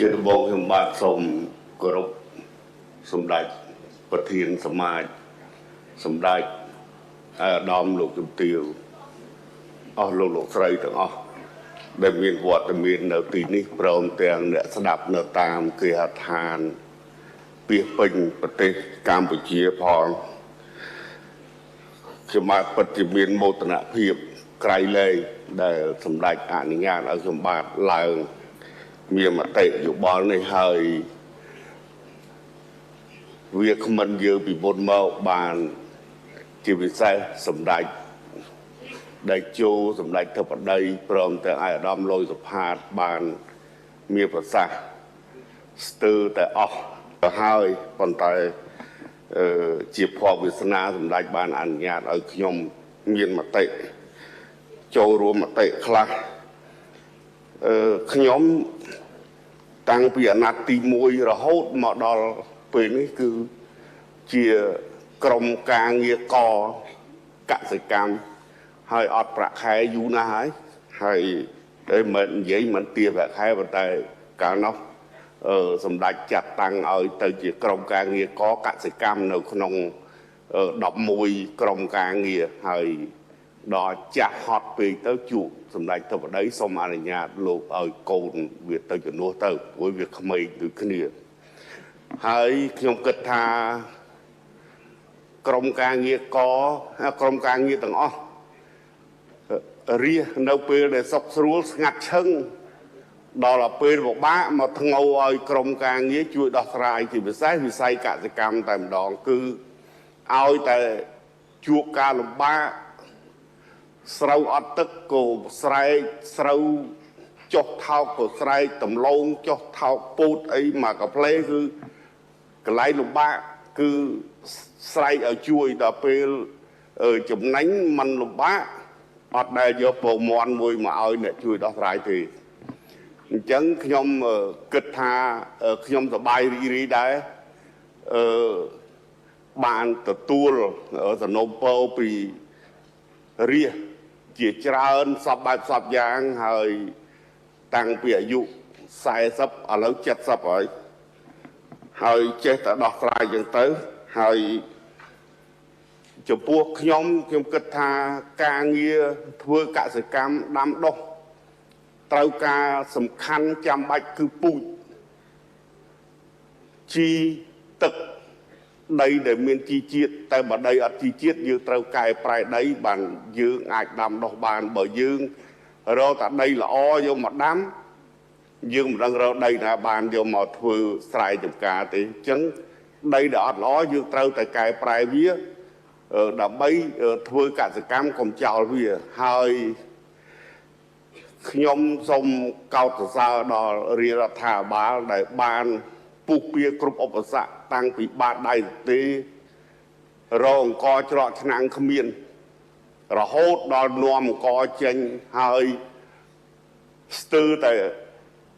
ជាដំបូងខ្ញុំបាទសូមគោរពសម្ដេចប្រធានសមាជសម្ដេចអាដាមលោកជំទាវអស់លោកស្រីទាំងអស់ដែលមានវត្តមាននៅទីនេះព្រមទាំងអ្នកស្ដាប់នៅតាមគេហដ្ឋានពាសពេញប្រទេសកម្ពុជាផងខ្ញុំបាទពិតជាមានមោទនភាពក្រៃលែងដែលសម្ដេចអនុញ្ញាតឲ្យខ្ញុំបាទឡើងមានមតិយោបល់នេះហើយវាគ្មិនយើងពីមុនមកបានជាពិសេសសម្ដេចដែលចូលសម្ដេចធិបតីព្រមទាំងអាយដាមលុយសុផាតបានមានប្រសាសន៍ស្ទើរតែអស់ទៅហើយប៉ុន្តែជាភ័ព្វវាសនាសម្ដេចបានអនុញ្ញាតឲ្យខ្ញុំមានមតិចូលរួមមតិខ្លះខ្ញុំតាំងពីអាណត្តិទី1រហូតមកដល់ពេលនេះគឺជាក្រុមការងារកសិកម្មហើយអត់ប្រាក់ខែយូរណាស់ហើយតែមិននិយាយមិនទាបប្រាក់ខែប៉ុន្តែកាលនោះសម្ដេចចាត់តាំងឲ្យទៅជាក្រុមការងារកសិកម្មនៅក្នុង11ក្រុមការងារហើយដល់ចាស់ហត់ពេកទៅជួបសម្ដេចធិបតីសូមអនុញ្ញាតលោកឲ្យកូនវាទៅជំនួសទៅព្រោះវាក្មេងដូចគ្នាហើយខ្ញុំគិតថាក្រុមការងារក្រុមការងារទាំងអស់រៀសនៅពេលដែលសុខស្រួលស្ងាត់ឈឹងដល់ពេលពិបាកមកធ្ងោឲ្យក្រុមការងារជួយដោះស្រាយជាពិសេសវិស័យកសិកម្មតែម្ដងគឺឲ្យតែជួបការលំបាកស្រូវអត់ទឹកក៏ស្រែកស្រូវចុះថោកក៏ស្រែកដំឡូងចុះថោកពូតអីមកកាផ្លេគឺកន្លែងលំបាកគឺស្រែកឲ្យជួយដល់ពេលចំណេញมันលំបាកអត់ដែលយកពងមាន់មួយមកឲ្យអ្នកជួយដោះស្រាយទេអញ្ចឹងខ្ញុំគិតថាខ្ញុំសប្បាយរីករាយដែរបានទទួលសំណូមពរពីរាជជាច្រើនសពបែបសពយ៉ាងហើយតាំងពីអាយុ40ឥឡូវ70ហើយចេះតែដោះស្រាយយ៉ាងទៅហើយចំពោះខ្ញុំគិតថាការងារធ្វើកសិកម្មដាំដុះត្រូវការសំខាន់ចាំបាច់គឺពូជជីទឹកដីដែលមានជីជាតិតែបើដីអត់ជីជាតិយើងត្រូវកែប្រែដីបានយើងអាចដាំដុះបានបើយើងរកតែដីល្អយកមកដាំយើងមិនដឹងរកដីណាបានយកមកធ្វើស្រែចម្ការទេអញ្ចឹងដីដែលអត់ល្អយើងត្រូវតែកែប្រែវាដើម្បីធ្វើកសិកម្មកុំចោលវាហើយខ្ញុំសូមកោតសរសើរដល់រាជរដ្ឋាភិបាលដែលបានពុះពៀគ្រប់ឧបសគ្គតាំងពីបាតដៃទេរងអង្គច្រកឆ្នាំងគ្មានរហូតដល់នាំអង្គចេញហើយស្ទើរតែ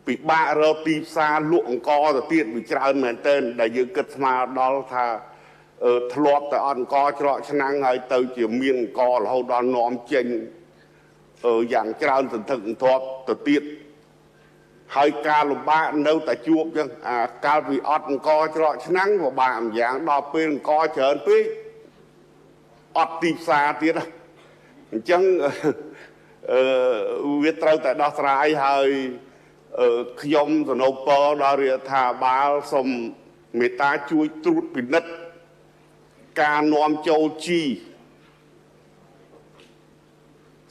ពិបាករកទីផ្សារលក់អង្គទៅទៀតវាច្រើនមែនទែនដែលយើងគិតស្មានដល់ថាធ្លាប់តែអត់អង្គច្រកឆ្នាំងហើយទៅជាមានអង្គរហូតដល់នាំចេញយ៉ាងច្រើនសន្ធឹកសន្ធាប់ទៅទៀតហើយការលំបាកនៅតែជួបចឹងកាលពីអត់អង្គច្រកឆ្នាំងពិបាកម្យ៉ាងដល់ពេលអង្គច្រើនពេកអត់ទីផ្សារទៀតអញ្ចឹងវាត្រូវតែដោះស្រាយហើយខ្ញុំសនពរដល់រាជរដ្ឋាភិបាលសូមមេត្តាជួយត្រួតពិនិត្យការនាំចូលជី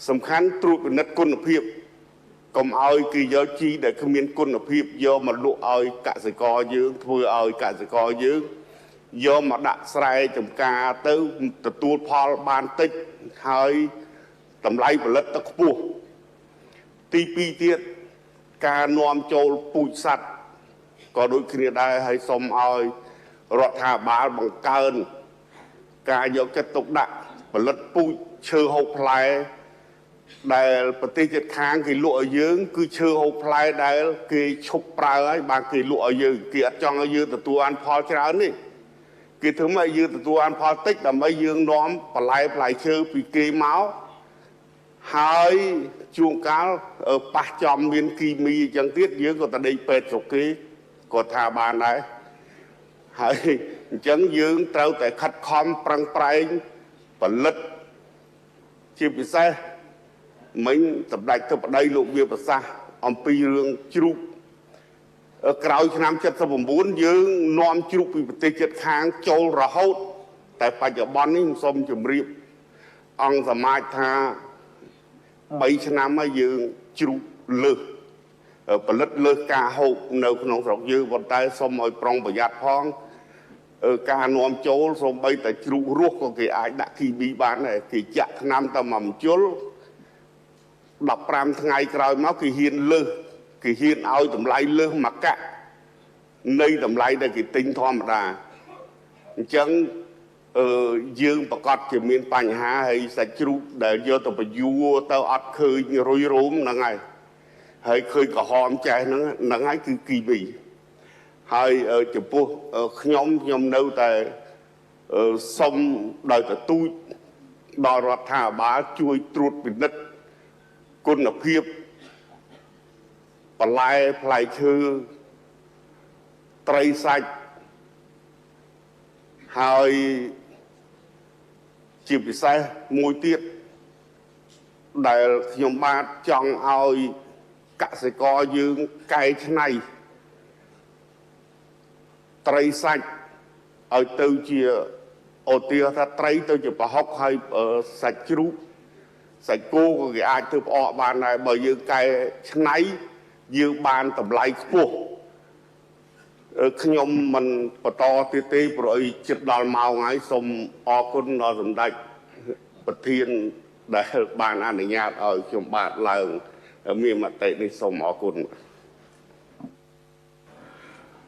សំខាន់ត្រួតពិនិត្យគុណភាពកុំឲ្យគេយកជីដែលគ្មានគុណភាពយកមកលក់ឲ្យកសិករយើងធ្វើឲ្យកសិករយើងយកមកដាក់ស្រែចម្ការទៅទទួលផលបានតិចហើយតម្លៃផលិតទៅខ្ពស់ទី2ទៀតការនាំចូលពូជសត្វក៏ដូចគ្នាដែរហើយសូមឲ្យរដ្ឋាភិបាលបង្កើនការយកចិត្តទុកដាក់ផលិតពូជឈើហូបផ្លែដែលប្រទេសជិតខាងគេលក់ឲ្យយើងគឺឈើហូបផ្លែដែលគេឈប់ប្រើហើយបានគេលក់ឲ្យយើងគេអត់ចង់ឲ្យយើងទទួលបានផលច្រើននេះគេធ្វើមកឲ្យយើងទទួលបានផលតិចដើម្បីយើងនាំបន្លែផ្លែឈើពីគេមក ហើយជួនកាលប៉ះចំមានគីមីអញ្ចឹងទៀតយើងក៏ទៅដេកពេទ្យស្រុកគេក៏ថាបានដែរហើយអញ្ចឹងយើងត្រូវតែខិតខំប្រឹងប្រែងផលិតជាពិសេសមិញសម្ដេចទៅប្តីលោកវាប្រសាសន៍អំពីរឿងជ្រូកក្រោយឆ្នាំ79យើងនាំជ្រូកពីប្រទេសជិតខាងចូលរហូតតែបច្ចុប្បន្ននេះសូមជម្រាបអង្គសមាជថា3ឆ្នាំហើយយើងជ្រូកលើសផលិតលើសការហូបនៅក្នុងស្រុកយើងប៉ុន្តែសូមឲ្យប្រុងប្រយ័ត្នផងការនាំចូលសូម្បីតែជ្រូករស់ក៏គេអាចដាក់គីមីបានដែរគេចាក់ថ្នាំទៅមកមជុល15ថ្ងៃក្រោយមកគេហ៊ានលើសគេហ៊ានឲ្យតម្លៃលើសមកកាក់នៃតម្លៃដែលគេទិញធម្មតាអញ្ចឹងយើងប្រកាសជាមានបញ្ហាហើយសាច់ជ្រូកដែលយកទៅបញ្យួរទៅអត់ឃើញរុយរោមហ្នឹងហើយឃើញក្រហមចែសហ្នឹងហើយគឺគីមីហើយចំពោះខ្ញុំនៅតែសុំដោយទទូចដល់រដ្ឋាភិបាលជួយត្រួតពិនិត្យគុណភាពបន្លែផ្លែឈើត្រីសាច់ហើយជាពិសេសមួយទៀតដែលខ្ញុំបាទចង់ឲ្យកសិករយើងកែច្នៃត្រីសាច់ឲ្យទៅជាអូទាថាត្រីទៅជាប្រហុកហើយសាច់ជ្រូកសាច់គោក៏គេអាចធ្វើផ្អកបានដែរបើយើងកែច្នៃយើងបានតម្លៃខ្ពស់ខ្ញុំមិនបន្តទៀតទេព្រោះជិតដល់ម៉ោងហើយសូមអរគុណដល់សម្ដេចប្រធានដែលបានអនុញ្ញាតឲ្យខ្ញុំបាទឡើងមានមតិនេះសូមអរគុណ